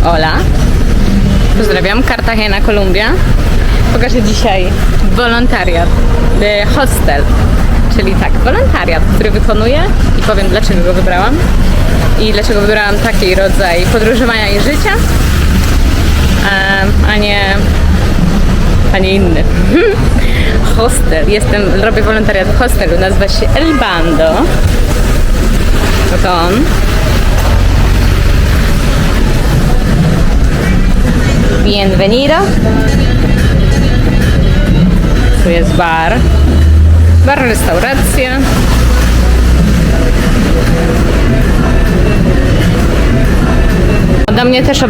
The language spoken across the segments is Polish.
Ola. Pozdrawiam, Cartagena, Kolumbia. Pokażę dzisiaj wolontariat, hostel, czyli tak, wolontariat, który wykonuję i powiem, dlaczego go wybrałam i dlaczego wybrałam taki rodzaj podróżowania i życia, a nie inny. Hostel. Robię wolontariat w hostelu, nazywa się El Bando. To on. Bienvenido. Tu jest bar, restauracja. Do mnie też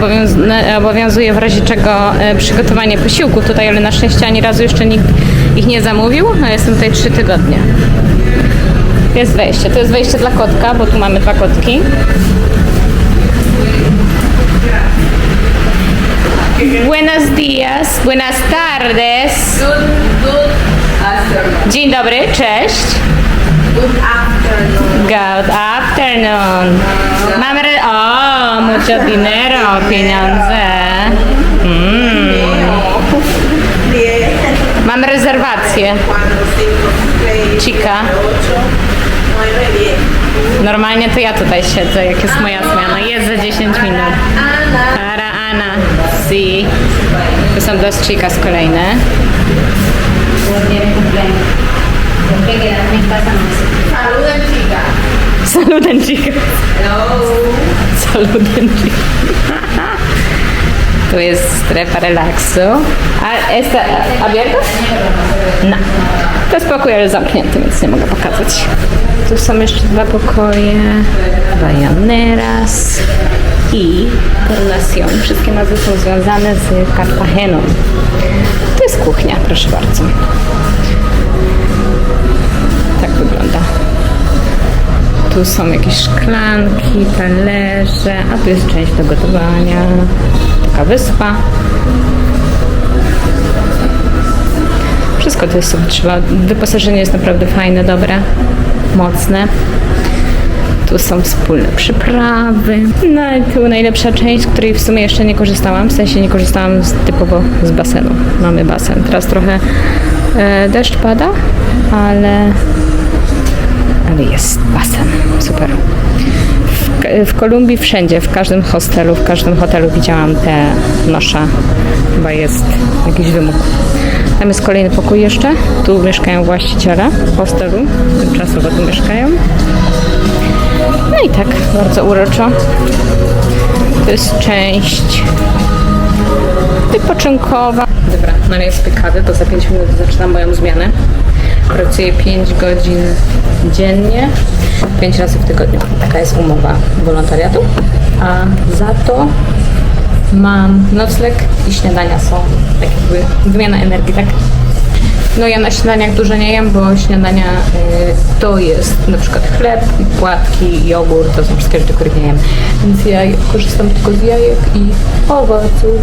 obowiązuje w razie czego przygotowanie posiłków tutaj, ale na szczęście ani razu jeszcze nikt ich nie zamówił. Jestem tutaj 3 tygodnie. Jest wejście. To jest wejście dla kotka, bo tu mamy 2 kotki. Buenos días, buenas tardes. Good afternoon. Dzień dobry, cześć. Good afternoon. Good afternoon. Mamy mucho dinero, pieniądze. Mam rezerwację. Chica. Normalnie to ja tutaj siedzę, jak jest moja zmiana. Jest za 10 minut. Para Ana. Si. To są dos chicas kolejne. Saluden, chica. Saluden, chica. Hello. Saluden, chica. Tu jest strefa relaksu. A está abierto? No. To jest pokój, ale zamknięty, więc nie mogę pokazać. Tu są jeszcze 2 pokoje. Bayaneras i Coronación. Wszystkie nazwy są związane z Cartageną. To jest kuchnia, proszę bardzo. Tak wygląda. Tu są jakieś szklanki, talerze, a tu jest część do gotowania. Taka wyspa. Wszystko to jest sobie trzeba. Wyposażenie jest naprawdę fajne, dobre, mocne. Tu są wspólne przyprawy. No i tu najlepsza część, z której w sumie jeszcze nie korzystałam. W sensie nie korzystałam typowo z basenu. Mamy basen. Teraz trochę deszcz pada, ale jest basen. Super. W Kolumbii wszędzie, w każdym hostelu, w każdym hotelu widziałam te nosze. Chyba jest jakiś wymóg. Tam jest kolejny pokój jeszcze. Tu mieszkają właściciele hostelu. Tymczasowo tu mieszkają. No i tak, bardzo uroczo. To jest część wypoczynkowa. Dobra, naleję sobie kawy, bo za 5 minut zaczynam moją zmianę. Pracuję 5 godzin dziennie, 5 razy w tygodniu. Taka jest umowa wolontariatu. A za to mam nocleg i śniadania są tak jakby wymiana energii, tak? No ja na śniadaniach dużo nie jem, bo śniadania to jest na przykład chleb, płatki, jogurt, to są wszystkie rzeczy, których nie jem. Więc ja korzystam tylko z jajek i owoców.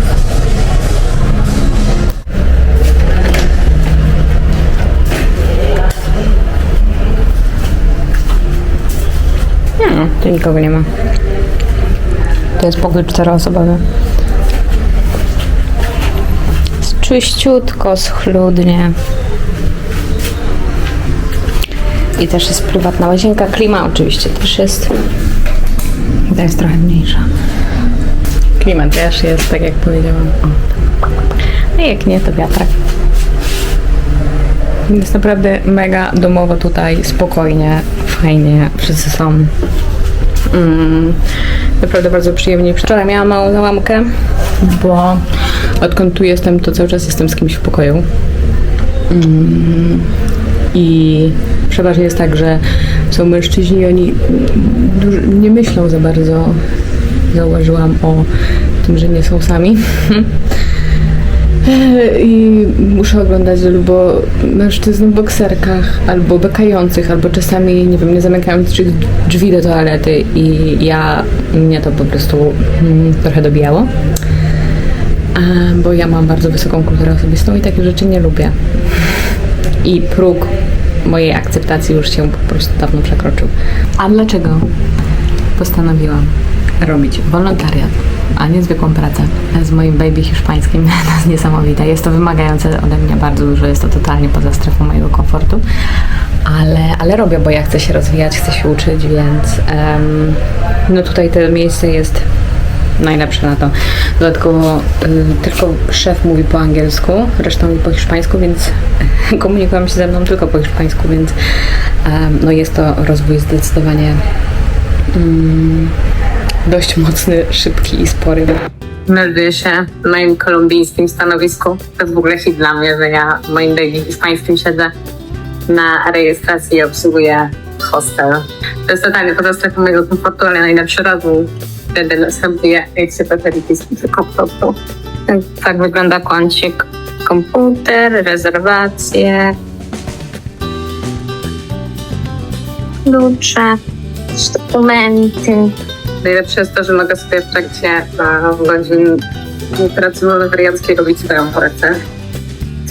No, tu nikogo nie ma. To jest pokój 4-osobowy. Jest czyściutko, schludnie. I też jest prywatna łazienka. Klima oczywiście też jest. Ta jest trochę mniejsza. Klimat też jest, tak jak powiedziałam. A jak nie, to wiatrak. Jest naprawdę mega domowo tutaj, spokojnie, fajnie, wszyscy są naprawdę bardzo przyjemnie. Wczoraj miałam małą załamkę, bo odkąd tu jestem, to cały czas jestem z kimś w pokoju. I przeważnie jest tak, że są mężczyźni, oni nie myślą za bardzo. Zauważyłam o tym, że nie są sami. I muszę oglądać albo mężczyzn w bokserkach, albo bekających, albo czasami, nie wiem, nie zamykających drzwi do toalety i mnie to po prostu trochę dobijało. Bo ja mam bardzo wysoką kulturę osobistą i takie rzeczy nie lubię. I próg mojej akceptacji już się po prostu dawno przekroczył. A dlaczego postanowiłam robić wolontariat a niezwykłą pracę z moim baby hiszpańskim. To jest niesamowite. Jest to wymagające ode mnie bardzo dużo, jest to totalnie poza strefą mojego komfortu, ale robię, bo ja chcę się rozwijać, chcę się uczyć, więc no tutaj to miejsce jest najlepsze na to. Dodatkowo tylko szef mówi po angielsku, reszta mówi po hiszpańsku, więc komunikują się ze mną tylko po hiszpańsku, więc no jest to rozwój zdecydowanie dość mocny, szybki i spory. Melduję się w moim kolumbijskim stanowisku. To jest w ogóle hit dla mnie, że ja w moim baby hiszpańskim siedzę na rejestracji i obsługuję hostel. To jest totalnie poza strefą mojego komfortu, ale najlepszy rozwój wtedy następuje, jak się preferity z komfortu. Tak wygląda kącik. Komputer, rezerwacje, klucze, dokumenty. Najlepsze jest to, że mogę sobie w trakcie godzin pracy wolontariackiej robić swoją pracę.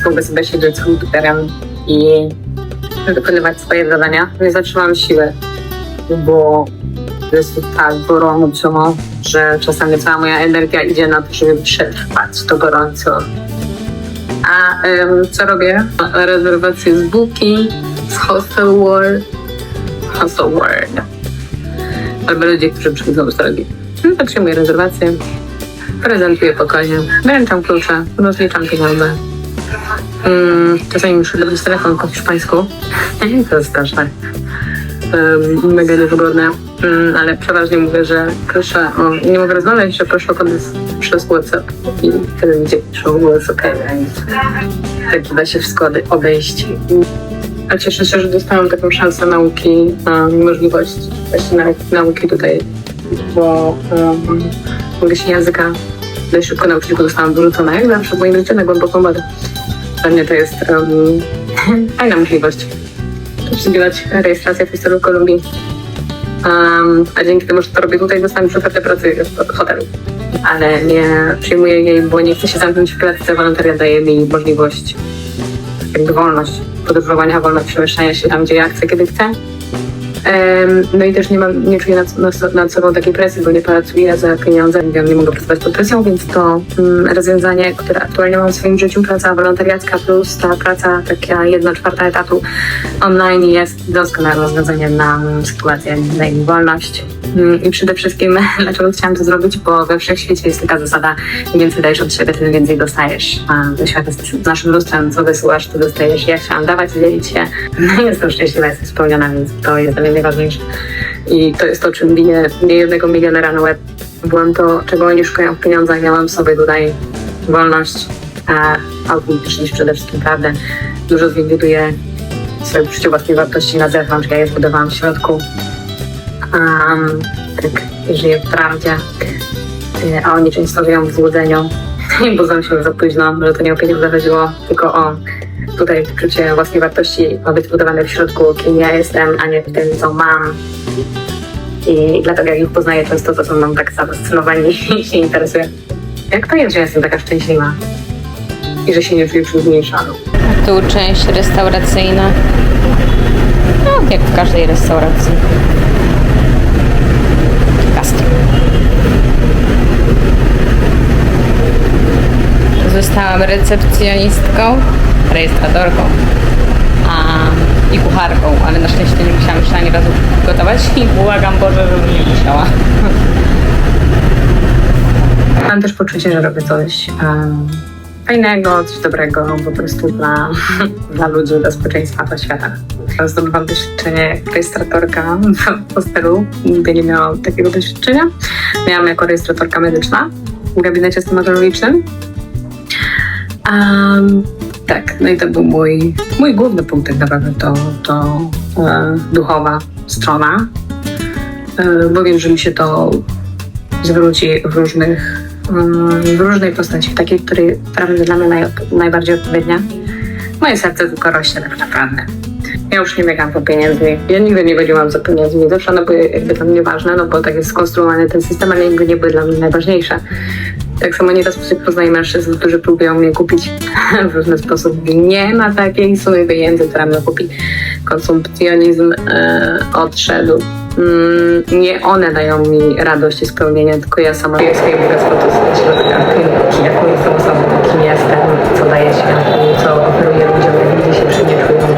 Mogę sobie siedzieć z komputerem i wykonywać swoje zadania. Nie zatrzymam siły, bo jest tak gorąco, że czasami cała moja energia idzie na to, żeby przetrwać to gorąco. A co robię? Rezerwacje z Booking, z Hostel World. Albo ludzie, którzy przychodzą z drogi. Tak przyjmuję rezerwację, prezentuję pokoje, wręczam klucze, rozliczam pieniądze. Czasami muszę robić telefon po hiszpańsku. To jest straszne. Mega niewygodne. Ale przeważnie mówię, że proszę nie mogę rozmawiać, że proszę o kontakt przez WhatsApp. I wtedy ludzie piszą, że jest okej, więc tak da się wszystko obejść. A cieszę się, że dostałam taką szansę nauki, możliwość właśnie nauki tutaj, bo mogę się języka dość szybko nauczyć, bo zostałam wyrzucona jak zawsze w moim życiu na głęboką wodę. Dla mnie to jest fajna możliwość obsługiwać rejestrację w historii Kolumbii. A dzięki temu, że to robię tutaj, dostałam już ofertę pracy w hotelu. Ale nie przyjmuję jej, bo nie chcę się zamknąć w klatce. Wolontariat daje mi możliwość, jakby wolność podróżowania, wolność przemieszczania się tam, gdzie ja chcę, kiedy chcę. No i też nie czuję nad sobą takiej presji, bo nie pracuję za pieniądze, nie mogę pracować pod presją, więc to rozwiązanie, które aktualnie mam w swoim życiu, praca wolontariacka plus ta praca taka 1/4 etatu online jest doskonałym rozwiązaniem na sytuację, daje mi wolność. I przede wszystkim, dlaczego chciałam to zrobić, bo we wszechświecie jest taka zasada, im więcej dajesz od siebie, tym więcej dostajesz. A świat jest naszym lustrem, co wysyłasz, to dostajesz. Ja chciałam dawać, dzielić się. No jestem szczęśliwa, jestem spełniona, więc to jest dla mnie najważniejsze. I to jest to, czym winię jednego milionera na web. Byłam to, czego oni szukają w pieniądzach. Miałam sobie tutaj wolność, autentyczność przede wszystkim, prawdę. Dużo z nich buduje swoje poczucie własnej wartości na zewnątrz, ja je zbudowałam w środku. Tak, żyję w prawdzie, a oni często żyją w złudzeniu i budzą się za późno, że to nie o pieniądze chodziło, tylko o tutaj poczucie własnej wartości ma być zbudowane w środku, kim ja jestem, a nie w tym, co mam. I dlatego jak ich poznaję często, to są nam tak zafascynowani i się interesuję. Jak to jest, że jestem taka szczęśliwa i że się nie czuję przyzmniejszana? Tu część restauracyjna, no jak w każdej restauracji. Zostałam recepcjonistką, rejestratorką i kucharką, ale na szczęście nie musiałam jeszcze ani razu gotować i błagam Boże, żebym nie musiała. Mam też poczucie, że robię coś fajnego, coś dobrego po prostu dla ludzi, dla społeczeństwa, dla świata. Zdobywam doświadczenie jak rejestratorka w hostelu. Nigdy nie miałam takiego doświadczenia. Miałam jako rejestratorka medyczna w gabinecie stomatologicznym. Tak, no i to był mój główny punkt tak naprawdę, to duchowa strona, bo wiem, że mi się to zwróci w różnej postaci, w takiej, która będzie dla mnie najbardziej odpowiednia. Moje serce tylko rośnie tak naprawdę. Ja już nie biegam po pieniędzy. Ja nigdy nie chodziłam za pieniędzmi. Zawsze one były jakby dla mnie ważne, no bo tak jest skonstruowany ten system, ale nigdy nie były dla mnie najważniejsze. Tak samo nie w sposób poznaję mężczyzn, którzy próbują mnie kupić w różny sposób. Nie ma takiej sumy pieniędzy, która mnie kupi. Konsumpcjonizm odszedł nie one dają mi radość i spełnienie, tylko ja sama czuję swoje bogactwo, to jest jaką jestem osobą, kim jestem, co daję światu, co oferuję ludziom, jak ludzie się przy mnie czują,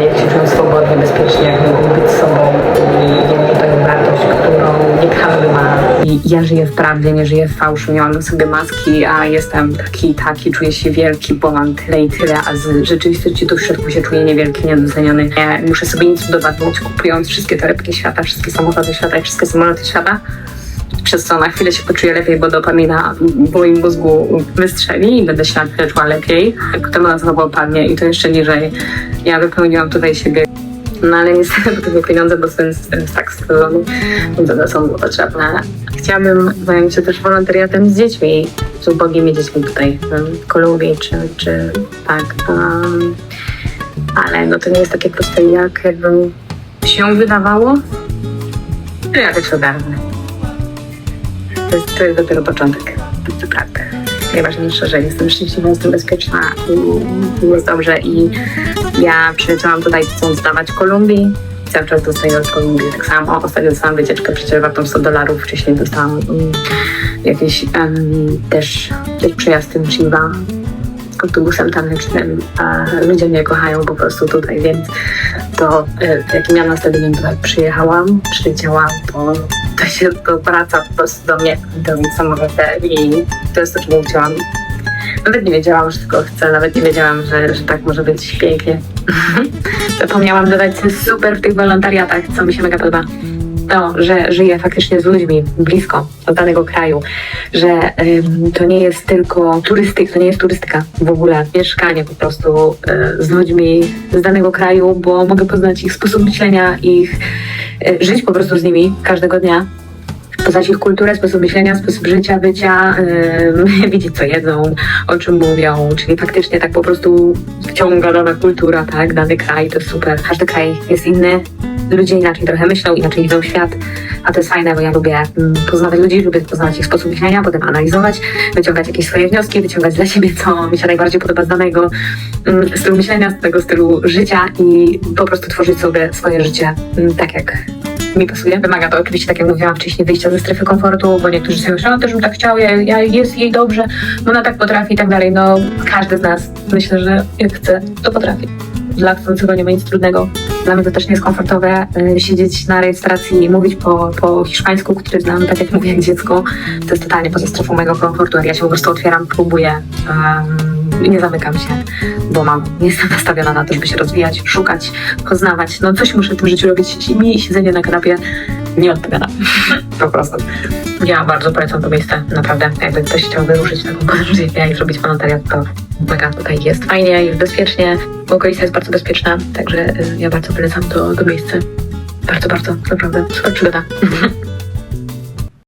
jak się czują swobodnie, bezpiecznie, jak mogą być sobą i wiem, że to jest wartość, którą nie każdy ma. I ja żyję w prawdzie, nie żyję w fałszu, nie mam na sobie maski, a jestem taki, czuję się wielki, bo mam tyle i tyle, a z rzeczywistości tu w środku się czuję niewielki, niedoceniony. Nie muszę sobie nic udowadniać, kupując wszystkie torebki świata, wszystkie samochody świata i wszystkie samoloty świata, przez co na chwilę się poczuję lepiej, bo dopamina w moim mózgu wystrzeli i będę się na chwilę czuła lepiej. Potem ona znowu opadnie i to jeszcze niżej. Ja wypełniłam tutaj siebie. No ale niestety do tego pieniądze, bo ten system jest tak stworzony, więc one są potrzebne. Chciałabym zająć się też wolontariatem z dziećmi, z ubogimi dziećmi tutaj w Kolumbii, czy tak. Ale no to nie jest takie proste, jakby się wydawało. No ja też ogarnę. To jest dopiero początek, tak naprawdę. Najważniejsze, że jestem szczęśliwa, jestem bezpieczna i jest dobrze. I ja przyleciałam tutaj chcąc dawać Kolumbii. Cały czas dostaję od Kolumbii tak samo. Ostatnio dostałam wycieczkę przecież wartą $100. Wcześniej dostałam jakiś też przyjazd tym Chiva autobusem tanecznym. Ludzie mnie kochają po prostu tutaj, więc to jak miałam nastawienie, to tak przyjechałam, przyleciałam, to wraca po prostu do mnie, to niesamowite i to jest to, czego chciałam. Nawet nie wiedziałam, że tylko chcę, nawet nie wiedziałam, że tak może być pięknie. Zapomniałam dodać, co jest super w tych wolontariatach, co mi się mega podoba. To, że żyję faktycznie z ludźmi blisko od danego kraju, że to nie jest tylko to nie jest turystyka w ogóle, mieszkanie po prostu z ludźmi z danego kraju, bo mogę poznać ich sposób myślenia, żyć po prostu z nimi każdego dnia. Poznać ich kulturę, sposób myślenia, sposób życia, bycia, widzieć co jedzą, o czym mówią, czyli faktycznie tak po prostu wciąga dana kultura, tak, dany kraj, to jest super. Każdy kraj jest inny, ludzie inaczej trochę myślą, inaczej widzą świat, a to jest fajne, bo ja lubię poznawać ludzi, lubię poznawać ich sposób myślenia, potem analizować, wyciągać jakieś swoje wnioski, wyciągać dla siebie, co mi się najbardziej podoba z danego stylu myślenia, z tego stylu życia i po prostu tworzyć sobie swoje życie tak, jak mi pasuje. Wymaga to oczywiście, tak jak mówiłam wcześniej, wyjścia ze strefy komfortu, bo niektórzy sobie myślą, też bym tak chciał, jest jej dobrze, bo ona tak potrafi i tak dalej. No, każdy z nas, myślę, że jak chce, to potrafi. Dla chcącego nie ma nic trudnego. Dla mnie to też nie jest komfortowe siedzieć na rejestracji i mówić po hiszpańsku, który znam, tak jak mówię, jak dziecko. To jest totalnie poza strefą mojego komfortu. Ja się po prostu otwieram, próbuję. Nie zamykam się, bo nie jestem nastawiona na to, żeby się rozwijać, szukać, poznawać. No coś muszę w tym życiu robić. Mi siedzenie na kanapie nie odpowiada. Po prostu. Ja bardzo polecam to miejsce, naprawdę. Jakby ktoś chciał wyruszyć taką podróż jak ja i zrobić wolontariat, to mega tutaj jest fajnie, jest bezpiecznie. Okolica jest bardzo bezpieczna, także ja bardzo polecam to miejsce. Bardzo, naprawdę. Super przygoda.